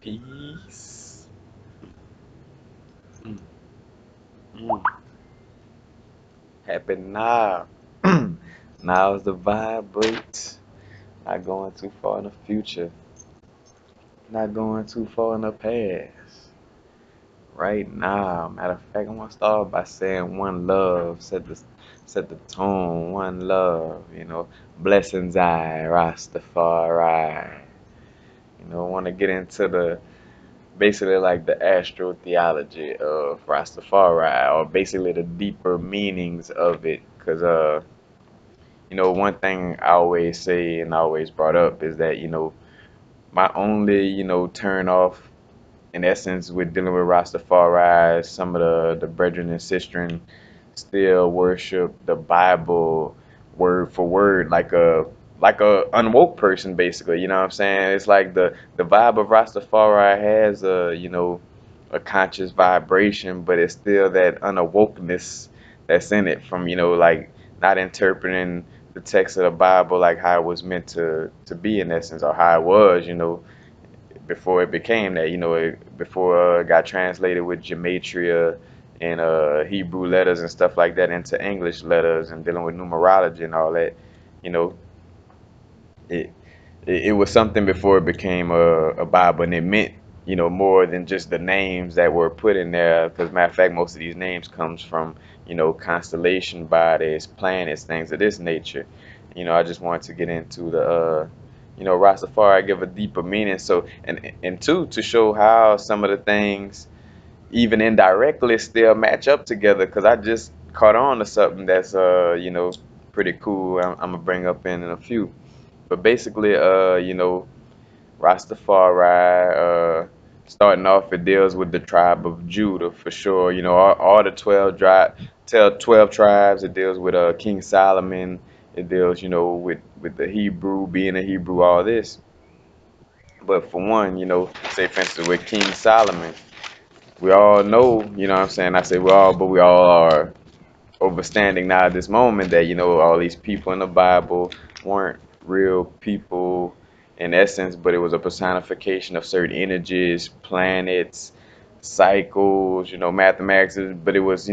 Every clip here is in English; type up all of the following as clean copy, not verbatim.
Peace. Mm, mm. Happy now. Now's the vibrate. Not going too far in the future. Not going too far in the past. Right now. Matter of fact, I want to start by saying one love. Set the tone. One love. Blessings I Rastafari. Want to get into the basically like the astrotheology of Rastafari, or basically the deeper meanings of it. Because one thing I always say and always brought up is that my only turn off in essence with dealing with Rastafari, some of the brethren and sistren still worship the Bible word for word like a unwoke person basically. You know what I'm saying? It's like the vibe of Rastafari has a conscious vibration, but it's still that unawokeness that's in it from like not interpreting the text of the Bible like how it was meant to be in essence, or how it was before it became that, before it got translated with gematria and Hebrew letters and stuff like that into English letters and dealing with numerology and all that. You know, it it was something before it became a Bible, and it meant more than just the names that were put in there. Because matter of fact, most of these names comes from constellation bodies, planets, things of this nature. I just wanted to get into the Rastafari, give a deeper meaning. So and two, to show how some of the things even indirectly still match up together. Because I just caught on to something that's pretty cool. I'm gonna bring up in a few. But basically, Rastafari, starting off, it deals with the tribe of Judah for sure. All the 12 tribes. It deals with King Solomon. It deals, with the Hebrew, being a Hebrew, all this. But for one, say for instance with King Solomon, we all know, what I'm saying? I say we all, but we all are overstanding now at this moment that all these people in the Bible weren't real people in essence, but it was a personification of certain energies, planets, cycles, mathematics. But it was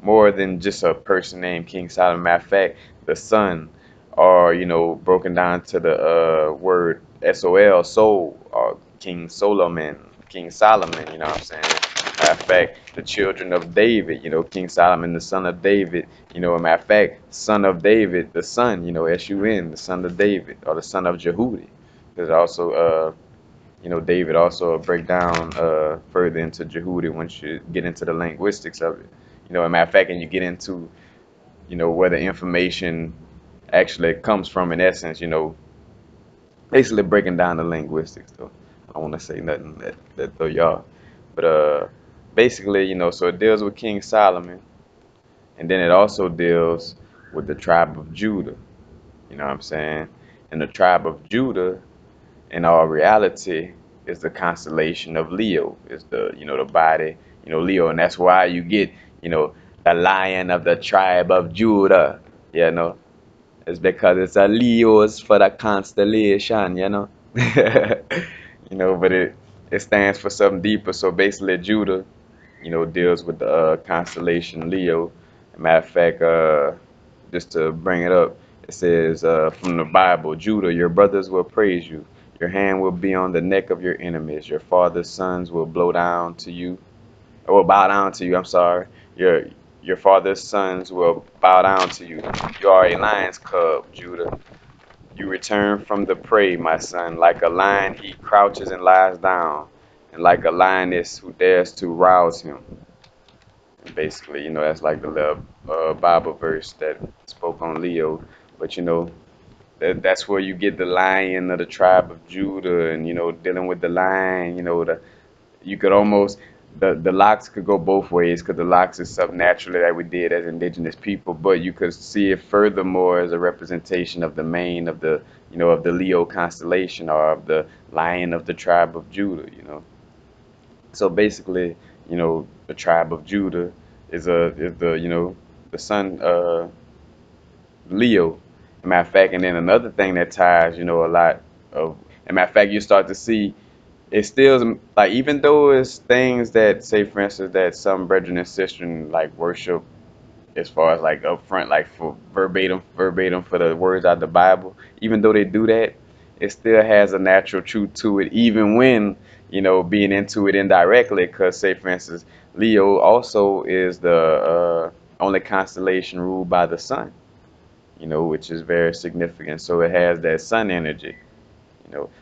more than just a person named King Solomon. Matter of fact, the sun, or broken down to the word soul, or King Solomon, King Solomon. You know what I'm saying? Matter of fact, the children of David, King Solomon, the son of David, a matter of fact, son of David, the son, S-U-N, the son of David, or the son of Jehudi. There's also, David also break down further into Jehudi once you get into the linguistics of it. A matter of fact, and you get into, where the information actually comes from in essence, basically breaking down the linguistics, though. I don't want to say nothing that throw y'all. But basically, so it deals with King Solomon, and then it also deals with the tribe of Judah. You know what I'm saying? And the tribe of Judah, in all reality, is the constellation of Leo. Is the body, Leo, and that's why you get, the lion of the tribe of Judah. You know, it's because it's a Leo's for the constellation. But it stands for something deeper. So basically, Judah, deals with the constellation Leo. Matter of fact, just to bring it up, it says from the Bible, Judah, your brothers will praise you. Your hand will be on the neck of your enemies. Your father's sons will blow down to you, or will bow down to you. I'm sorry. Your father's sons will bow down to you. You are a lion's cub, Judah. You return from the prey, my son. Like a lion, he crouches and lies down, and like a lioness who dares to rouse him. And basically, that's like the little Bible verse that spoke on Leo. But that's where you get the lion of the tribe of Judah, and dealing with the lion. You could almost the locks could go both ways, because the locks is something naturally that we did as indigenous people, but you could see it furthermore as a representation of the mane of the of the Leo constellation, or of the lion of the tribe of Judah. So basically, the tribe of Judah is the the sun, Leo. Matter of fact, and then another thing that ties a lot of, and matter of fact, you start to see It still like, even though it's things that, say for instance, that some brethren and sisters like worship, as far as like up front, like for verbatim for the words out of the Bible, even though they do that, it still has a natural truth to it, even when, being into it indirectly. Because, say for instance, Leo also is the only constellation ruled by the sun, which is very significant. So it has that sun energy,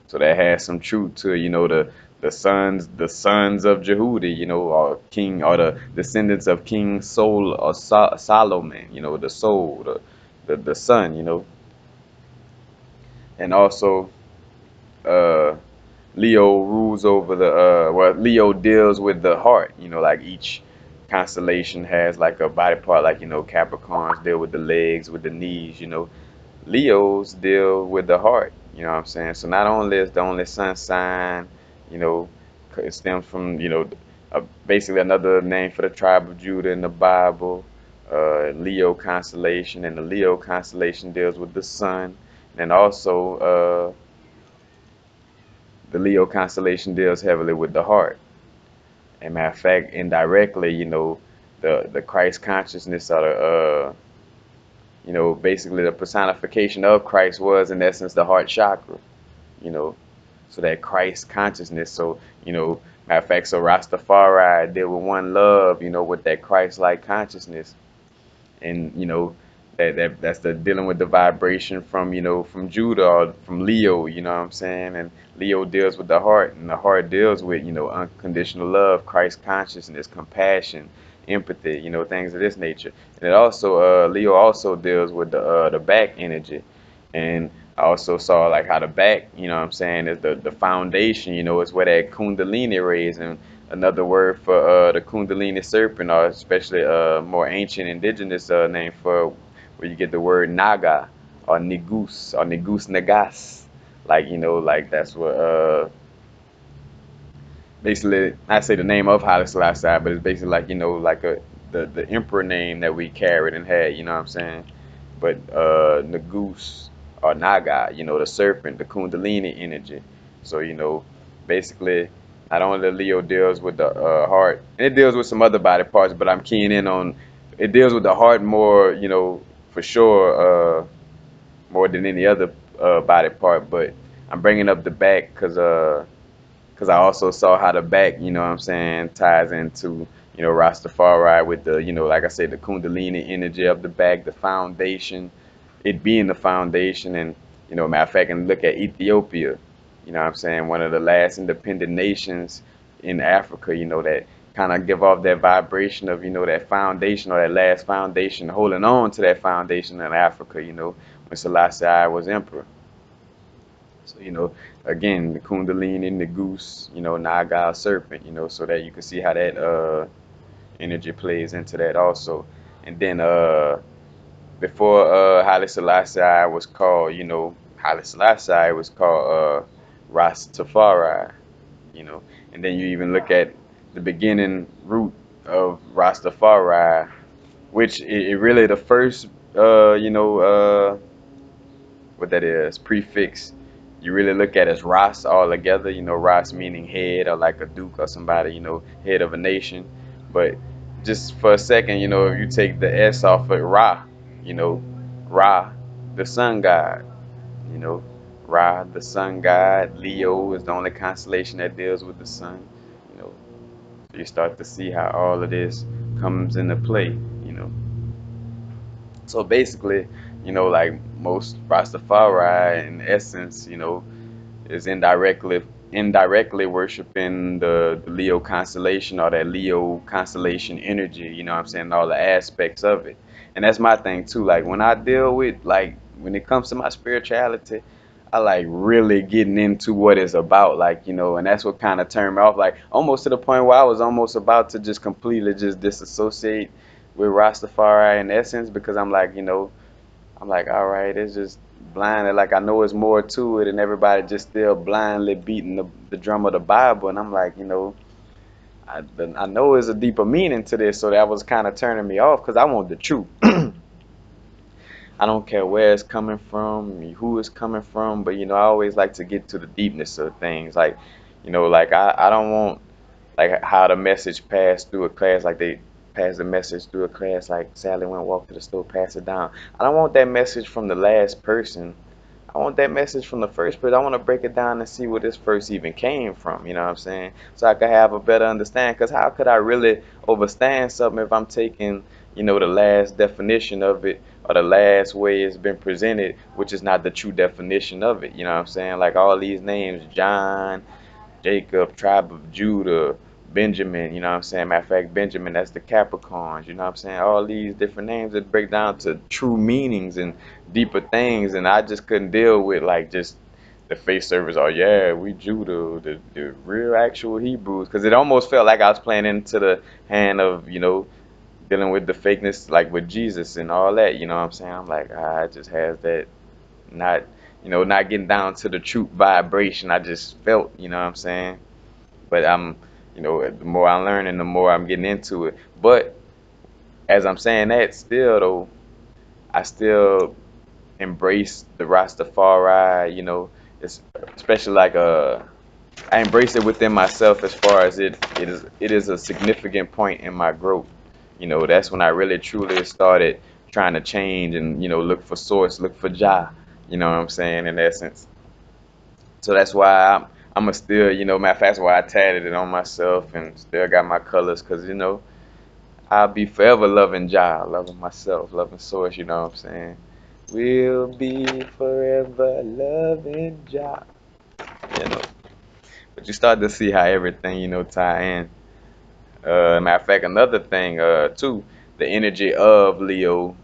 so that has some truth to, the sons of Jehudi, or king, or the descendants of King Solomon, the soul, the son, and also uh Leo rules over the Leo deals with the heart, like each constellation has like a body part, like, Capricorns deal with the legs, with the knees, Leos deal with the heart, you know what I'm saying? So not only is the only sun sign, you know, it stems from, basically another name for the tribe of Judah in the Bible, Leo constellation, and the Leo constellation deals with the sun, and also the Leo constellation deals heavily with the heart. And matter of fact, indirectly, the Christ consciousness, or the basically the personification of Christ was in essence the heart chakra, you know, so that Christ consciousness. So, matter of fact, so Rastafari deal with one love, with that Christ-like consciousness, and that's the dealing with the vibration from, from Judah, or from Leo, you know what I'm saying? And Leo deals with the heart, and the heart deals with, unconditional love, Christ consciousness, compassion, empathy, things of this nature. And it also, Leo also deals with the back energy. And I also saw like how the back, what I'm saying, is the foundation, is where that Kundalini rays. And another word for the Kundalini serpent, or especially more ancient indigenous name for where you get the word Naga, or Nigus Nagas. Like, like that's what basically, I say the name of Haile Selassie, but it's basically like, like the emperor name that we carried and had, you know what I'm saying? But Nagus, or Naga, the serpent, the Kundalini energy. So, basically, not only Leo deals with the heart, and it deals with some other body parts, but I'm keying in on, it deals with the heart more, for sure, more than any other body part. But I'm bringing up the back because I also saw how the back, what I'm saying, ties into, Rastafari with the, like I said, the Kundalini energy of the back, the foundation, it being the foundation. And, matter of fact, and look at Ethiopia, what I'm saying, one of the last independent nations in Africa, that kind of give off that vibration of, that foundation, or that last foundation, holding on to that foundation in Africa, when Selassie was emperor. So, again, the Kundalini, the goose, Naga, serpent, so that you can see how that energy plays into that also. And then before Haile Selassie was called, Haile Selassie was called Rastafari, and then you even look at the beginning root of Rastafari, which it really the first, what that is, prefix, you really look at as Ras all together, Ras meaning head, or like a duke or somebody, head of a nation. But just for a second, if you take the S off of Ra, you know, Ra, the sun god, you know, Ra, the sun god, Leo is the only constellation that deals with the sun, you know. So you start to see how all of this comes into play, you know. So basically, like most Rastafari in essence, is indirectly worshiping the Leo constellation, or that Leo constellation energy, what I'm saying, all the aspects of it. And that's my thing too. Like when I deal with, like, when it comes to my spirituality, I like really getting into what it's about, like, and that's what kind of turned me off, like almost to the point where I was almost about to just completely just disassociate with Rastafari in essence, because I'm like, I'm like, all right, it's just blinded. Like I know it's more to it, and everybody just still blindly beating the drum of the Bible. And I'm like, I know there's a deeper meaning to this, so that was kind of turning me off because I want the truth. I don't care where it's coming from, who it's coming from, but I always like to get to the deepness of things. Like, You know, like I don't want like how the message passed through a class, like they pass the message through a class, like Sally went walk to the store, pass it down. I don't want that message from the last person. I want that message from the first person. I want to break it down and see where this first even came from, you know what I'm saying? So I could have a better understanding. Because how could I really understand something if I'm taking, the last definition of it or the last way it's been presented, which is not the true definition of it, you know what I'm saying? Like all these names, John, Jacob, tribe of Judah, Benjamin, you know what I'm saying? Matter of fact, Benjamin, that's the Capricorns, you know what I'm saying? All these different names that break down to true meanings and deeper things, and I just couldn't deal with like just the face service. Oh yeah, we Judah, the real actual Hebrews, because it almost felt like I was playing into the hand of, dealing with the fakeness, like with Jesus and all that, you know what I'm saying? I'm like, it just has that not, not getting down to the true vibration I just felt, you know what I'm saying? But the more I'm learning, the more I'm getting into it. But as I'm saying that, still though, I still embrace the Rastafari, it's especially like I embrace it within myself as far as it is a significant point in my growth. That's when I really truly started trying to change and look for source, look for Jah. You know what I'm saying? In essence. So that's why I'm a still, matter of fact, that's why I tatted it on myself and still got my colors, cause I'll be forever loving Jah, loving myself, loving Source. You know what I'm saying? We'll be forever loving Jah. You know, but you start to see how everything tie in. Matter of fact, another thing too, the energy of Leo.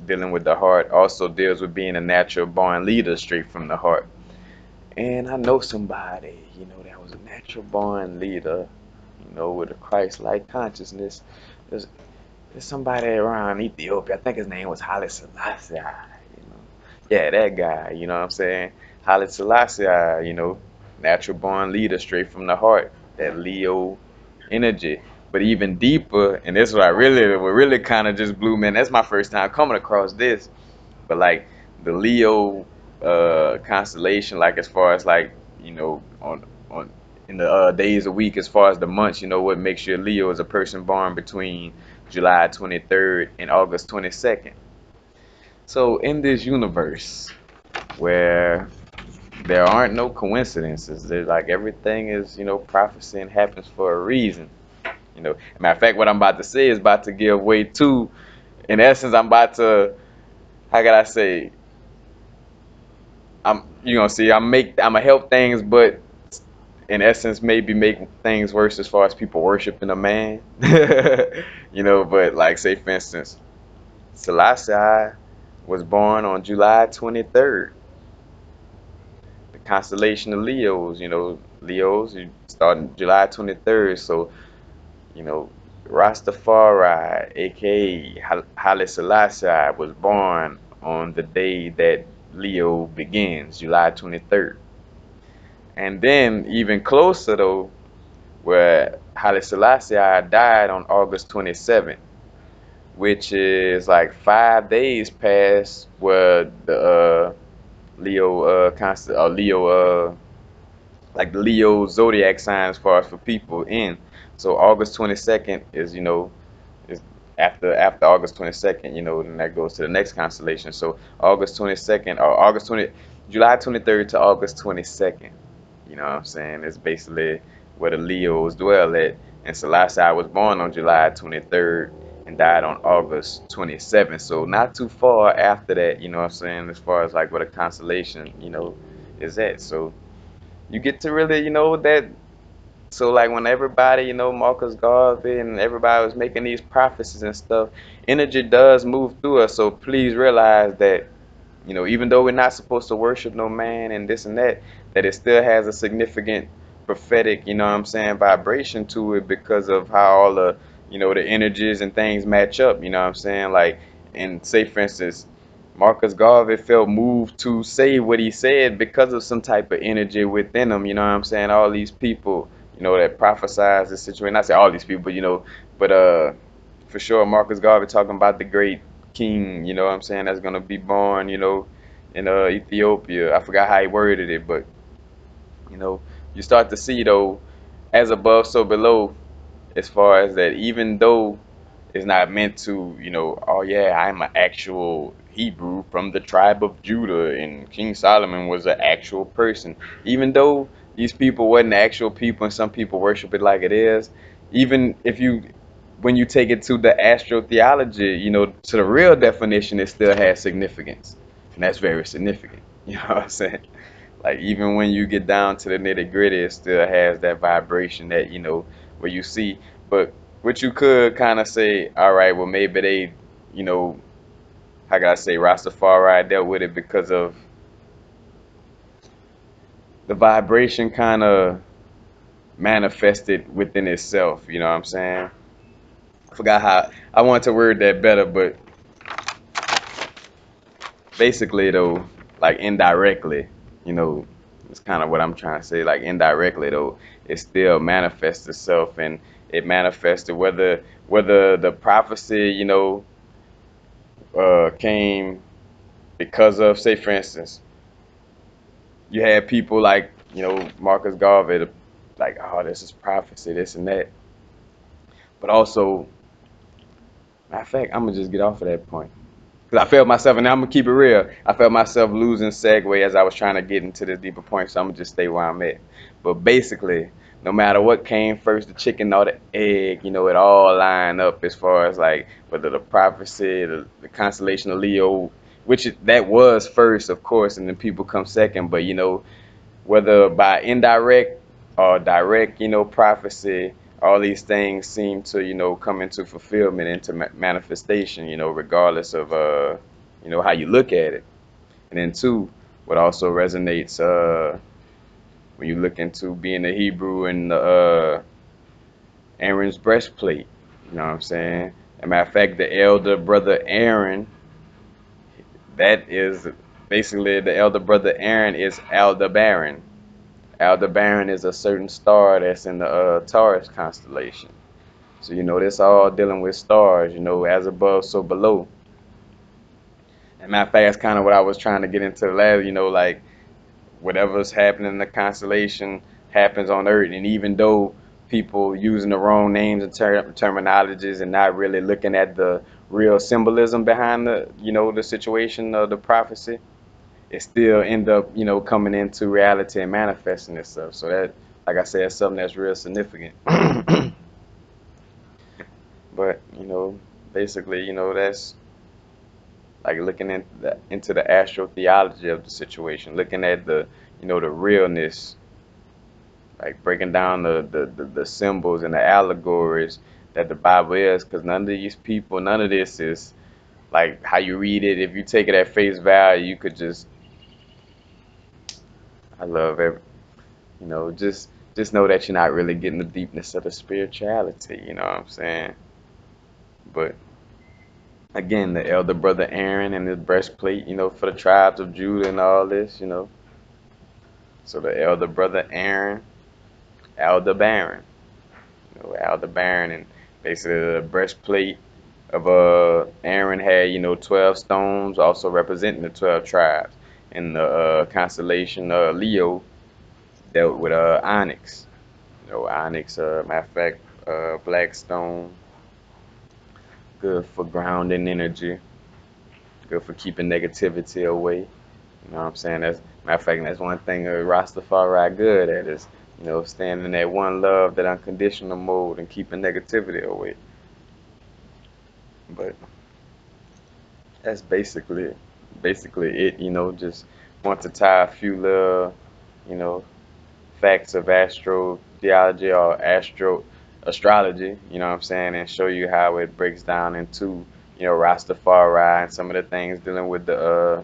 Dealing with the heart also deals with being a natural born leader straight from the heart. And I know somebody, that was a natural born leader, with a Christ-like consciousness. There's, there's somebody around Ethiopia. I think his name was Haile Selassie. Yeah, that guy. You know what I'm saying? Haile Selassie. Natural born leader, straight from the heart. That Leo energy. But even deeper, and this is what really kind of just blew me. And that's my first time coming across this. But like the Leo constellation, like as far as like on in the days a week, as far as the months, what makes you a Leo is a person born between July 23rd and August 22nd. So in this universe where there aren't no coincidences, there's like everything is prophecy and happens for a reason. Matter of fact, what I'm about to say is about to give way to. In essence, I'm about to, how can I say, I'm you gonna see I'm gonna help things, but in essence maybe make things worse as far as people worshiping a man. But like say for instance, Selassie was born on July 23rd, the constellation of Leos. Leos you start on July 23rd, so you know Rastafari, aka Haile Selassie, was born on the day that Leo begins, July 23rd. And then even closer though, where Haile Selassie died on August 27th, which is like 5 days past where the Leo Leo like the Leo zodiac sign as far as for people in. So August 22nd is after August 22nd, then that goes to the next constellation. So August 22nd or July 23rd to August 22nd. You know what I'm saying? It's basically where the Leos dwell at. And Selassie was born on July 23rd and died on August 27th. So not too far after that, you know what I'm saying, as far as like what a constellation, is at. So you get to really, that. So like when everybody, Marcus Garvey and everybody was making these prophecies and stuff, energy does move through us. So please realize that even though we're not supposed to worship no man and this and that, that it still has a significant prophetic, you know what I'm saying, vibration to it because of how all the energies and things match up, you know what I'm saying? Like, and say for instance, Marcus Garvey felt moved to say what he said because of some type of energy within him, you know what I'm saying? All these people, that prophesize the situation. Not say all these people, but but for sure Marcus Garvey talking about the great king, you know what I'm saying, that's gonna be born, in Ethiopia. I forgot how he worded it, but you know, you start to see though, as above, so below, as far as that, even though it's not meant to, oh yeah, I'm an actual Hebrew from the tribe of Judah, and King Solomon was an actual person. Even though these people wasn't actual people, and some people worship it like it is, even if you, when you take it to the astrotheology, to the real definition, it still has significance, and that's very significant. You know what I'm saying? Like even when you get down to the nitty gritty, it still has that vibration that where you see. But what you could kind of say, all right, well maybe they, you know, how can I say, Rastafari dealt with it because of the vibration kind of manifested within itself. You know what I'm saying? I forgot how I wanted to word that better, but basically though, like indirectly, you know, it's kind of what I'm trying to say. Like indirectly though, it still manifests itself, and it manifested whether the prophecy, came because of, say for instance, you had people like Marcus Garvey, like, oh, this is prophecy, this and that. But also, matter of fact, I'm gonna just get off of that point. Because I felt myself, and I'm gonna keep it real. I felt myself losing segue as I was trying to get into this deeper point, so I'm gonna just stay where I'm at. But basically, no matter what came first, the chicken or the egg, it all lined up as far as like whether the prophecy, the constellation of Leo, that was first, of course, and then people come second. But whether by indirect or direct, prophecy, all these things seem to, come into fulfillment, into manifestation, regardless of, how you look at it. And then two, what also resonates, when you look into being a Hebrew and Aaron's breastplate, you know what I'm saying? As a matter of fact, the elder brother Aaron, that is basically the elder brother Aaron is Aldebaran. Aldebaran is a certain star that's in the Taurus constellation. So this all dealing with stars. As above, so below. And matter of fact, that's kind of what I was trying to get into last. Like whatever's happening in the constellation happens on Earth, and even though people using the wrong names and terminologies and not really looking at the real symbolism behind the situation of the prophecy, it still end up, coming into reality and manifesting itself. So that, like I said, it's something that's real significant. But, basically, that's like looking into the astrotheology of the situation, looking at the realness, like breaking down the symbols and the allegories that the Bible is, because none of these people, none of this is like how you read it. If you take it at face value, you could just, I love every, just know that you're not really getting the deepness of the spirituality, you know what I'm saying? But again, the elder brother Aaron and his breastplate, for the tribes of Judah and all this. So the elder brother Aaron, Aldebaran, Aldebaran, and basically the breastplate of Aaron had 12 stones, also representing the 12 tribes. And the constellation Leo dealt with onyx. Onyx, matter of fact, black stone, good for grounding energy, good for keeping negativity away. You know what I'm saying? That's matter of fact, that's one thing Rastafari good at is, staying in that one love, that unconditional mode, and keeping negativity away. But that's basically it. Just want to tie a few little, you know, facts of astrotheology or astrology, you know what I'm saying, and show you how it breaks down into, Rastafari and some of the things dealing with the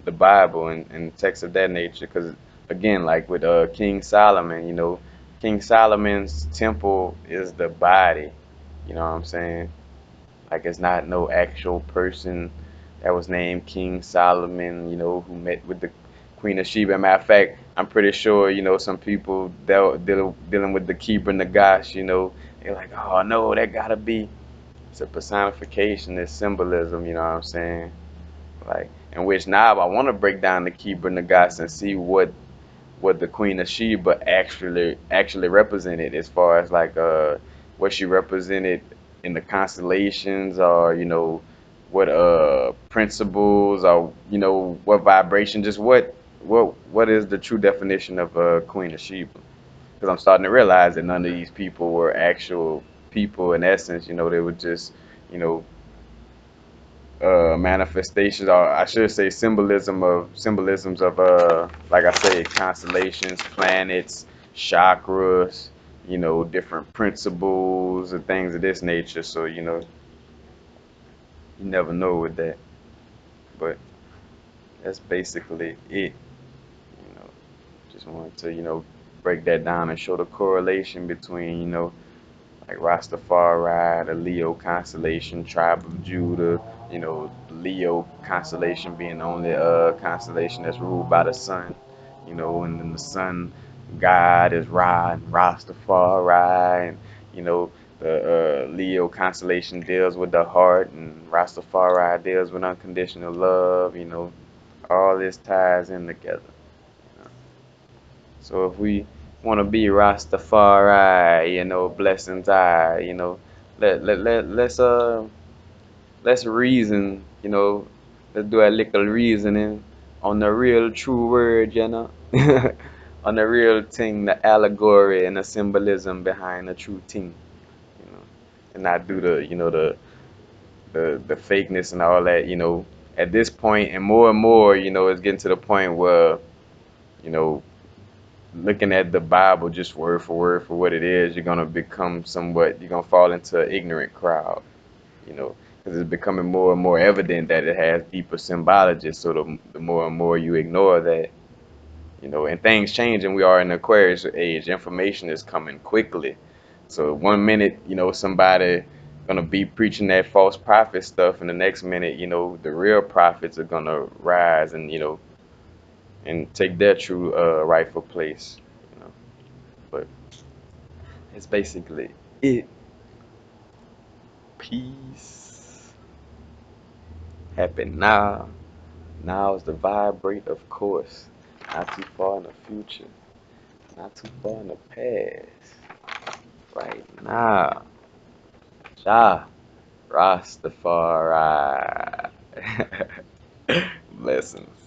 Bible and texts of that nature. Because again, like with King Solomon, King Solomon's temple is the body, you know what I'm saying? Like it's not no actual person that was named King Solomon, who met with the Queen of Sheba. Matter of fact, I'm pretty sure, some people dealing with the Kibra Nagash, they're like, oh no, that gotta be, it's a personification, it's symbolism, you know what I'm saying? Like, in which now I want to break down the Kibra Nagash and see what the Queen of Sheba actually represented, as far as like what she represented in the constellations, or what principles, or what vibration, just what is the true definition of Queen of Sheba? Because I'm starting to realize that none of these people were actual people in essence. They were just you know manifestations, or I should say symbolisms of like I say, constellations, planets, chakras, different principles and things of this nature. So you never know with that. But that's basically it. you know just wanted to break that down and show the correlation between like Rastafari, the Leo constellation, tribe of Judah, the Leo constellation being the only constellation that's ruled by the sun, and then the sun god is Ra and Rastafari, and the Leo constellation deals with the heart, and Rastafari deals with unconditional love. All this ties in together. you know. So if we want to be Rastafari, blessings I, let's reason, let's do a little reasoning on the real true word, on the real thing, the allegory and the symbolism behind the true thing, you know, and not do the fakeness and all that, At this point, and more, it's getting to the point where, you know, looking at the Bible just word for word for what it is, you're gonna become you're gonna fall into an ignorant crowd, because it's becoming more and more evident that it has deeper symbology. So the more and more you ignore that, and things change, and we are in the Aquarius age. Information is coming quickly. So one minute, somebody gonna be preaching that false prophet stuff, and the next minute, the real prophets are gonna rise and and take their true rightful place. But it's basically it. Peace. Happy now. Now is the vibrate, of course. Not too far in the future. Not too far in the past. Right now. Ja. Rastafari. Blessings.